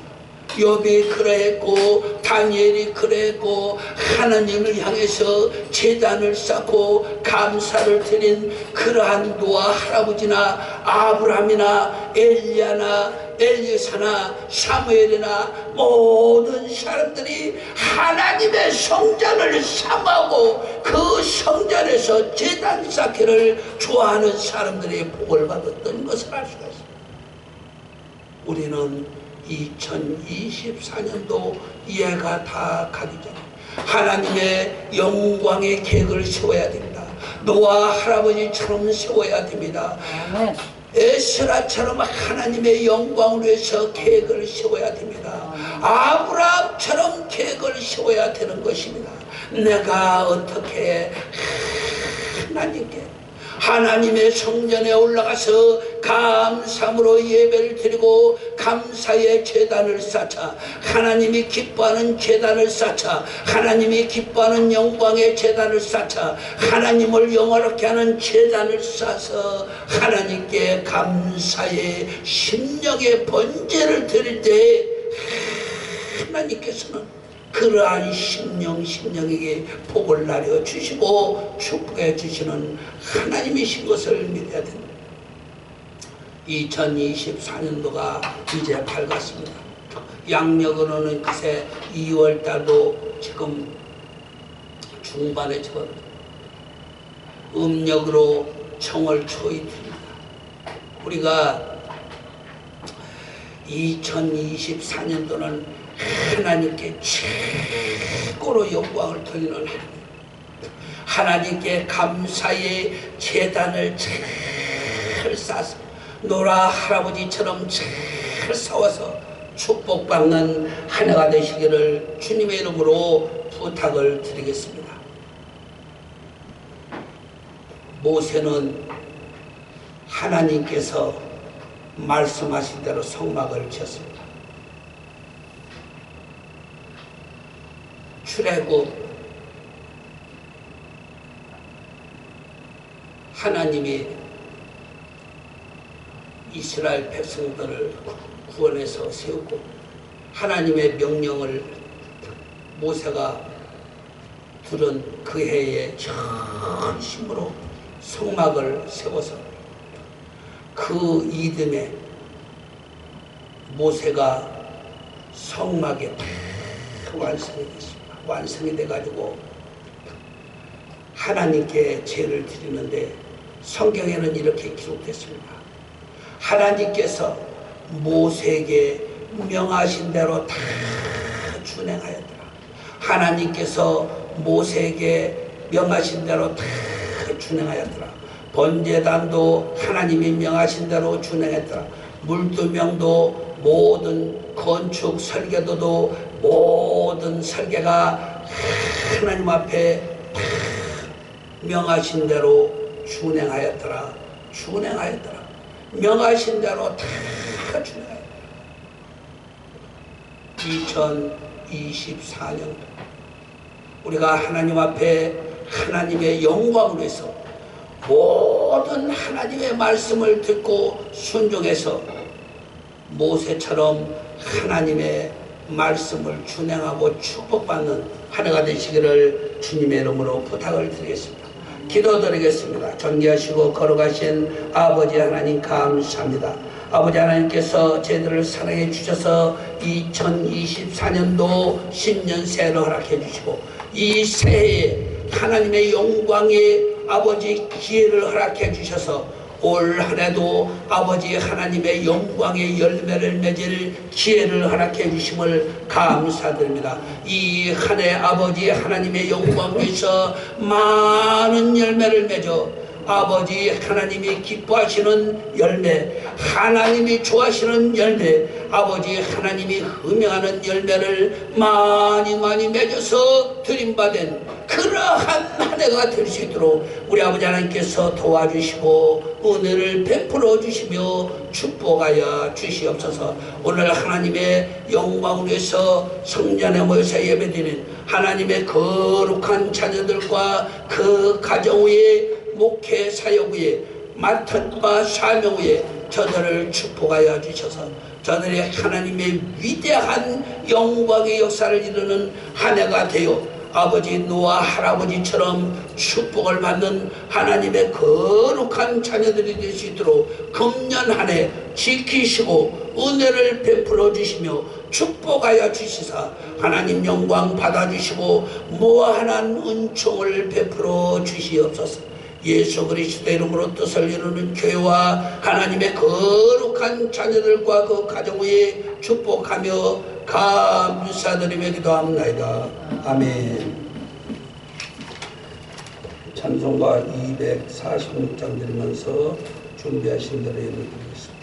욥이 그러했고 다니엘이 그러했고 하나님을 향해서 제단을 쌓고 감사를 드린 그러한 노아 할아버지나 아브라함이나 엘리야나 엘리사나 사무엘이나 모든 사람들이 하나님의 성전을 삼하고 그 성전에서 제단 쌓기를 좋아하는 사람들이 복을 받았던 것을 알 수가 있습니다. 우리는 2024년도 이해가 다 가기 전에 하나님의 영광의 계획을 세워야 됩니다. 노아 할아버지처럼 세워야 됩니다. 아멘. 에스라처럼 하나님의 영광을 위해서 계획을 세워야 됩니다. 아브라함처럼 계획을 세워야 되는 것입니다. 내가 어떻게 하나님의 성전에 올라가서 감사함으로 예배를 드리고 감사의 제단을 쌓자. 하나님이 기뻐하는 제단을 쌓자. 하나님이 기뻐하는 영광의 제단을 쌓자. 하나님을 영화롭게 하는 제단을 쌓아서 하나님께 감사의 심령의 번제를 드릴 때 하나님께서는 그러한 심령에게 복을 나려 주시고 축복해 주시는 하나님이신 것을 믿어야 됩니다. 2024년도가 이제 밝았습니다. 양력으로는 그새 2월달도 지금 중반에 접어듭니다. 음력으로 청월 초이틀입니다. 우리가 2024년도는 하나님께 최고로 영광을 돌리는 하나님께 감사의 제단을 잘 쌓아서 노라 할아버지처럼 잘 쌓아서 축복받는 한 해가 되시기를 주님의 이름으로 부탁을 드리겠습니다. 모세는 하나님께서 말씀하신 대로 성막을 지었습니다. 출애굽 하나님이 이스라엘 백성들을 구원해서 세우고 하나님의 명령을 모세가 들은 그 해에 전심으로 성막을 세워서 그 이듬해 모세가 성막에 완성이 됐습니다. 완성이 돼가지고 하나님께 제를 드리는데 성경에는 이렇게 기록됐습니다. 하나님께서 모세에게 명하신 대로 다 준행하였더라. 하나님께서 모세에게 명하신 대로 다 준행하였더라. 번제단도 하나님이 명하신 대로 준행했더라. 물두명도 모든 건축 설계도도 모든 설계가 하나님 앞에 명하신 대로 준행하였더라. 명하신 대로 다 준행하였더라. 2024년 우리가 하나님 앞에 하나님의 영광을 위해서 모든 하나님의 말씀을 듣고 순종해서 모세처럼 하나님의 말씀을 준행하고 축복받는 한 해가 되시기를 주님의 이름으로 부탁을 드리겠습니다. 기도드리겠습니다. 존귀하시고 거룩하신 아버지 하나님 감사합니다. 아버지 하나님께서 저희들을 사랑해 주셔서 2024년도 신년 새해를 허락해 주시고 이 새해에 하나님의 영광의 아버지 기회를 허락해 주셔서 올 한해도 아버지 하나님의 영광의 열매를 맺을 기회를 허락해 주심을 감사드립니다. 이 한 해 아버지 하나님의 영광에서 많은 열매를 맺어 아버지 하나님이 기뻐하시는 열매, 하나님이 좋아하시는 열매, 아버지 하나님이 흠명하는 열매를 많이 맺어서 드림받은 그러한 한 해가 될 수 있도록 우리 아버지 하나님께서 도와주시고 은혜를 베풀어 주시며 축복하여 주시옵소서. 오늘 하나님의 영광을 위해서 성전에 모여서 예배드리는 하나님의 거룩한 자녀들과 그 가정 위에 목회 사역 위에 맡은 바 사명 위에 저들을 축복하여 주셔서 저들이 하나님의 위대한 영광의 역사를 이루는 한 해가 되어 아버지 노아 할아버지처럼 축복을 받는 하나님의 거룩한 자녀들이 될 수 있도록 금년 한 해 지키시고 은혜를 베풀어 주시며 축복하여 주시사 하나님 영광 받아주시고 무한한 은총을 베풀어 주시옵소서. 예수 그리스도 이름으로 뜻을 이루는 교회와 하나님의 거룩한 자녀들과 그 가정 위에 축복하며 감사드리며 기도합니다. 아멘. 찬송가 246장 드리면서 준비하신 대로 예배드리겠습니다.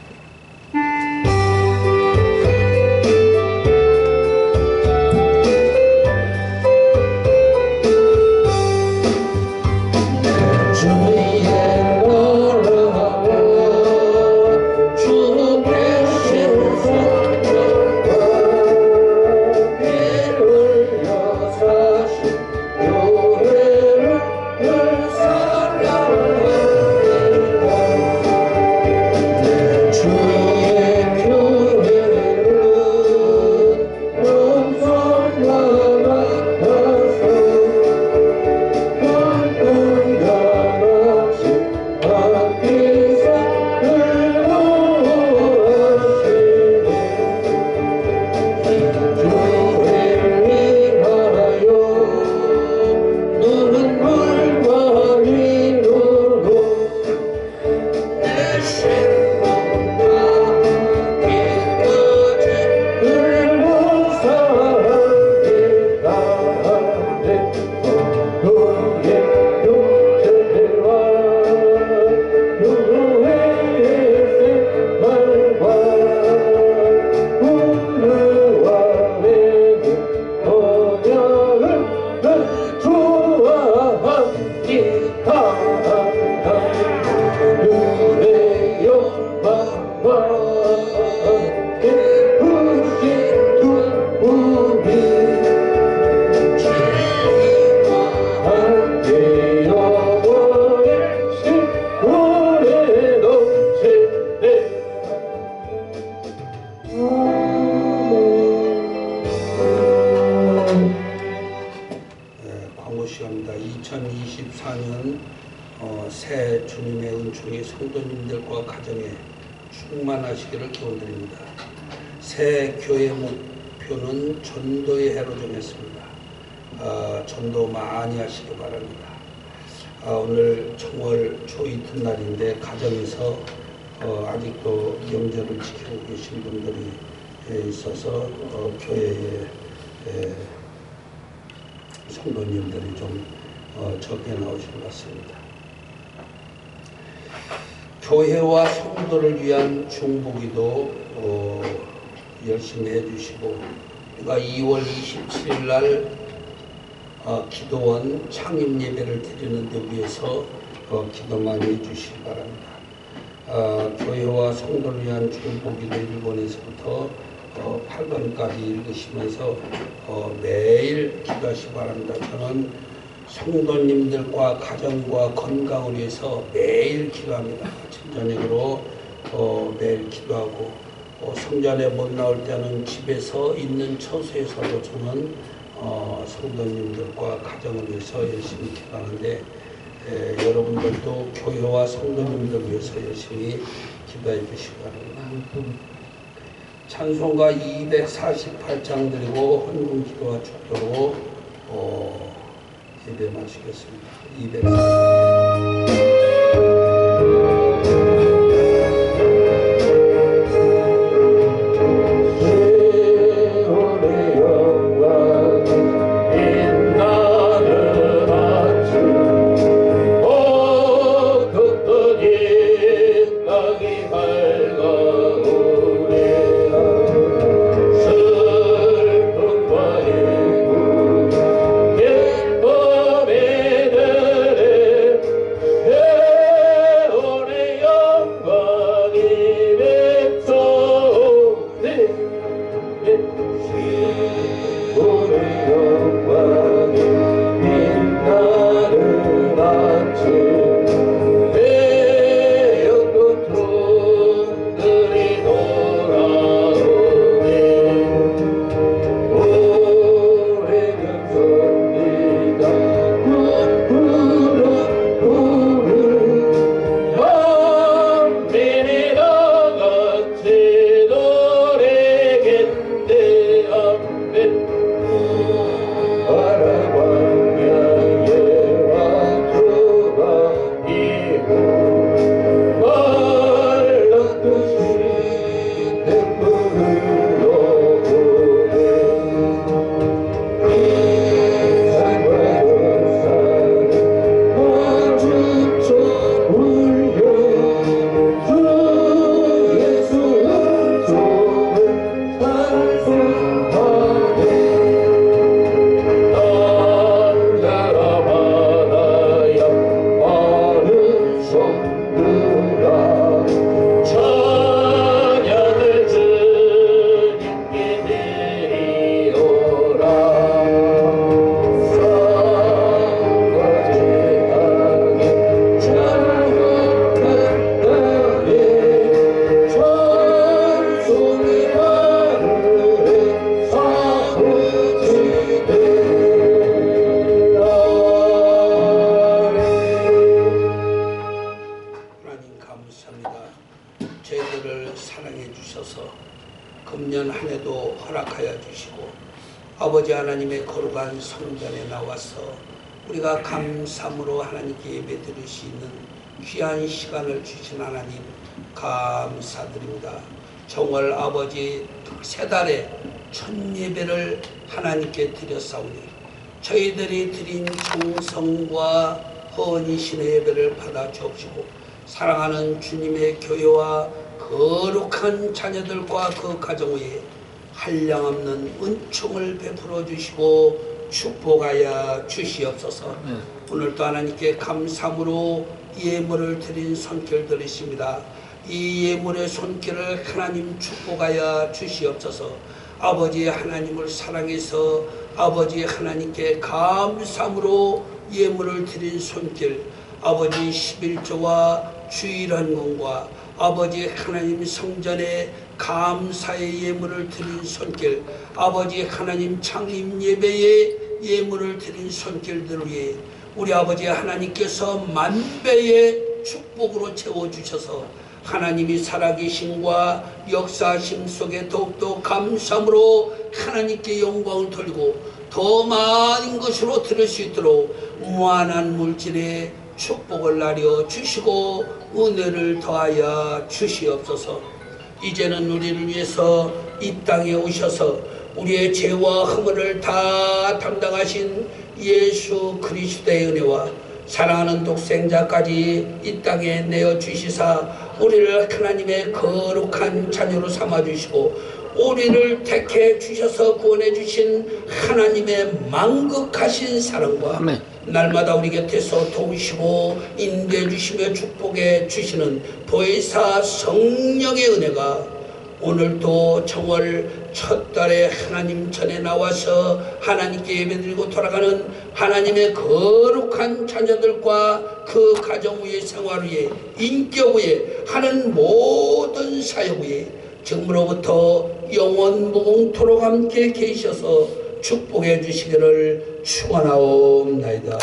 시간입니다. 2024년 새 주님의 은총이 성도님들과 가정에 충만하시기를 기원드립니다. 새 교회 목표는 전도의 해로 정했습니다. 전도 많이 하시기 바랍니다. 오늘 정월 초 이튿날인데 가정에서 아직도 명절을 지키고 계신 분들이 있어서 교회에 성도님들이 좀 적게 나오신 것 같습니다. 교회와 성도를 위한 중보기도 열심히 해주시고, 우리가 2월 27일 날 기도원 창립 예배를 드리는 데 위해서 기도 많이 해주시기 바랍니다. 교회와 성도를 위한 중보기도 1번에서부터 8번까지 읽으시면서 매일 기도하시기 바랍니다. 저는 성도님들과 가정과 건강을 위해서 매일 기도합니다. 아침 저녁으로 매일 기도하고, 성전에 못 나올 때는 집에서 있는 처소에서도 저는 성도님들과 가정을 위해서 열심히 기도하는데, 여러분들도 교회와 성도님들 위해서 열심히 기도해 주시기 바랍니다. 찬송가 248장 드리고 헌금 기도와 축도로 예배 마치겠습니다. 248장. 슬픔과 예고 예쁨의 감사합니다. 저희들을 사랑해 주셔서 금년 한 해도 허락하여 주시고 아버지 하나님의 거룩한 성전에 나와서 우리가 감사함으로 하나님께 예배 드릴 수 있는 귀한 시간을 주신 하나님 감사드립니다. 정월 아버지 세 달에 첫 예배를 하나님께 드렸사오니 저희들이 드린 정성과 헌신의 예배를 받아 주옵시고 사랑하는 주님의 교회와 거룩한 자녀들과 그 가정 위에 한량없는 은총을 베풀어 주시고 축복하여 주시옵소서. 오늘도 하나님께 감사함으로 예물을 드린 손길 들으십니다. 이 예물의 손길을 하나님 축복하여 주시옵소서. 아버지 하나님을 사랑해서 아버지 하나님께 감사함으로 예물을 드린 손길, 아버지 11조와 주일헌금과 아버지 하나님 성전에 감사의 예물을 드린 손길, 아버지 하나님 창림 예배에 예물을 드린 손길들 위해 우리 아버지 하나님께서 만배의 축복으로 채워주셔서 하나님이 살아계심과 역사하심 속에 더욱더 감사함으로 하나님께 영광을 돌리고 더 많은 것으로 들을 수 있도록 무한한 물질에 축복을 나려 주시고 은혜를 더하여 주시옵소서. 이제는 우리를 위해서 이 땅에 오셔서 우리의 죄와 허물을 다 담당하신 예수 그리스도의 은혜와 사랑하는 독생자까지 이 땅에 내어주시사 우리를 하나님의 거룩한 자녀로 삼아주시고 우리를 택해 주셔서 구원해 주신 하나님의 만극하신 사랑과 날마다 우리 곁에서 도우시고 인도해 주시며 축복해 주시는 보혜사 성령의 은혜가 오늘도 정월 첫 달에 하나님 전에 나와서 하나님께 예배드리고 돌아가는 하나님의 거룩한 자녀들과 그 가정 위에 생활 위에 인격 위에 하는 모든 사역 위에 지금으로부터 영원 무궁토록 함께 계셔서 축복해 주시기를 축원하옵나이다.